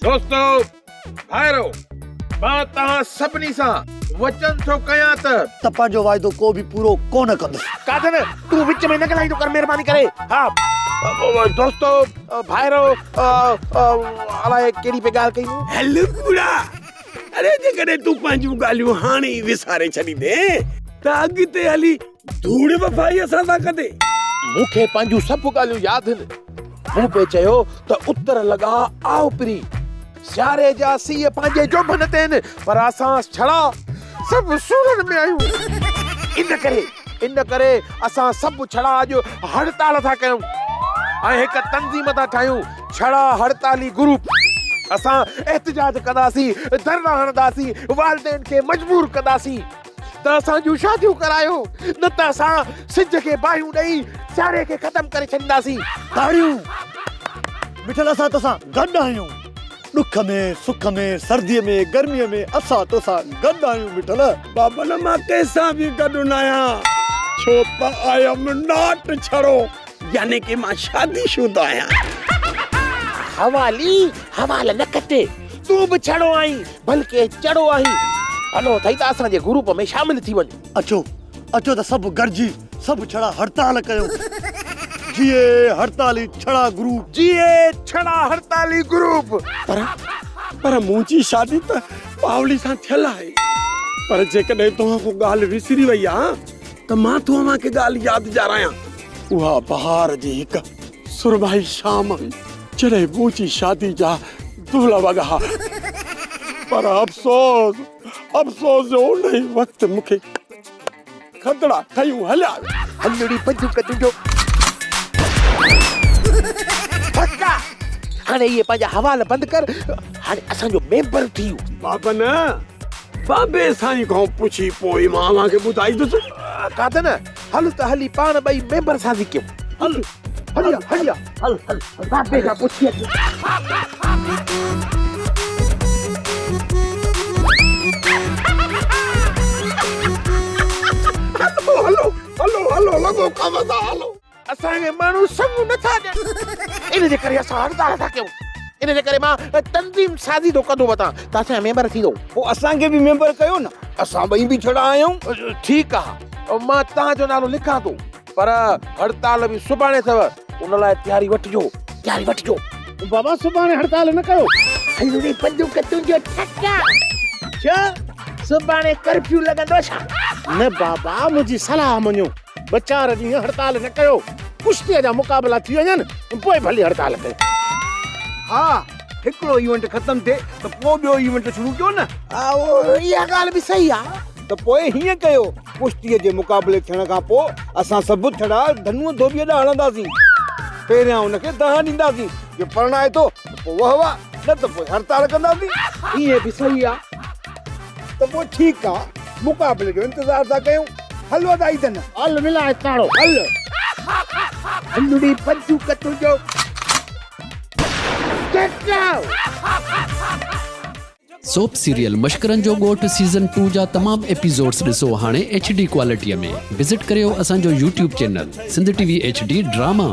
दोस्तों भाइरो मां तव्हां सभिनी सां वचन थो कयां त पंहिंजो वाइदो को बि पूरो कोन कंदुसि। कादन तूं विच में न ॻाल्हाईंदो कर महिरबानी करे। हा दोस्तों भाइरो अलाए कहिड़ी पे ॻाल्हि कई हल कूड़ा। अरे जेकॾहिं तूं पंहिंजूं ॻाल्हियूं हाणे ई विसारे छॾींदे त अॻिते हली धूड़ वफ़ाई असां सां कंदे। मूंखे पंहिंजूं सभु ॻाल्हियूं यादि आहिनि। मूं पे चयो त उतर लॻा आओ पिरी सियारे जा सीउ पंहिंजे जोबन ते आहिनि पर असां छड़ा सभु सूरन में आहियूं। इन करे असां सभु छड़ा अॼु हड़ताल था कयूं ऐं हिकु तंज़ीम था ठाहियूं छड़ा हड़ताली ग्रुप। असां एहतजाज कंदासीं, धरना हणंदासीं, वालिदैन खे मजबूर कंदासीं त असां जूं शादियूं करायो, न त असां सिज खे बाहियूं ॾेई सियारे खे ख़तम करे छॾींदासीं। ताड़ियूं मिठल, असां तोसां गॾु आहियूं। ॾुख में, सुख में, सर्दीअ में, गर्मीअ में असां तोसां गॾु आहियूं मिठल। बाबा न मां कंहिंसां बि गॾु न आहियां छो त आयम नाट छड़ो यानी कि मां शादीशुदा आहियां। हवाल न कटे, तूं बि छड़ो आहीं बल्कि चड़ो आहीं। हलो थई त असांजे ग्रुप में शामिल थी वञ। अचो त सभु गॾिजी सभु छड़ा हड़ताल कयूं। जिए हड़ताली छड़ा ग्रुप, जिए छड़ा हड़ताली ग्रुप। पर मुंहिंजी शादी त पावली सां थियल आहे। पर जेकॾहिं तव्हां को ॻाल्हि विसरी वई आहे त मां तव्हांखे ॻाल्हि यादि ॾियारायां। उहा बहार जी हिकु सुरभाई शाम हुई जॾहिं मुंहिंजी शादी जा दुला वॻा। पर अफ़सोस जो उन ई वक़्तु मूंखे खतरा ठहियूं हलिया। हलड़ी पंजू कदुंजो हाणे ये पंहिंजा हवाल बंदि कर। हाणे असांजो मेंबर थी बाबा न बाबे साईं खां पुछी पोइ मां तव्हांखे ॿुधाईंदुसि। कादन हल त हली पाण ॿई मेंबर साज़ी कयूं। हल बाबे खां पुछी अचूं। हलो लॻो कम था हलो। असांखे माण्हू सभु नथा ॾियनि, इन जे करे असां हड़ताल था कयूं। इन जे करे मां तंज़ीम साज़ी थो कंदो वठां त असांजो मेंबर थींदो। पोइ असांखे बि मेंबर कयो न, असां ॿई बि छड़ा आहियूं। ठीकु आहे, मां तव्हांजो नालो लिखां थो पर हड़ताल बि सुभाणे अथव, उन लाइ तयारी वठिजो। बाबा सुभाणे हड़ताल न कयो। हलड़ी पंजू कतुंजो ठका छा सुभाणे कर्फ्यू लॻंदो छा? न बाबा, मुंहिंजी सलाह मञो, 2-4 ॾींहं हड़ताल न कयो। कुश्तीअ जा मुक़ाबला थी वञनि पोइ भली हड़ताल कयो। हा, हिकिड़ो इवेंट ख़तम थिए त पोइ ॿियो इवेंट शुरू कयो न। इहा ॻाल्हि बि सही आहे। त पोइ हीअं कयो, कुश्तीअ जे मुक़ाबले थियण खां पोइ असां सभु छड़ा धनुअ धोबीअ ॾांहुं हलंदासीं। पहिरियां हुनखे दह ॾींदासीं, जे परणाए थो त पोइ वाह, न त पोइ हड़ताल कंदासीं। इहे बि सही आहे। त पोइ ठीकु आहे, मुक़ाबले जो इंतज़ारु था कयूं। हल वधाई अथनि, हल मिलाए ताड़ो। हलड़ी पंजू कतुंजो सोप सीरियल मश्करनि जो ॻोठ सीज़न 2 जा तमाम एपिसोड्स ॾिसो हाणे HD क्वालिटीअ में। विज़िट करियो असांजो YouTube channel Sindh TV HD drama.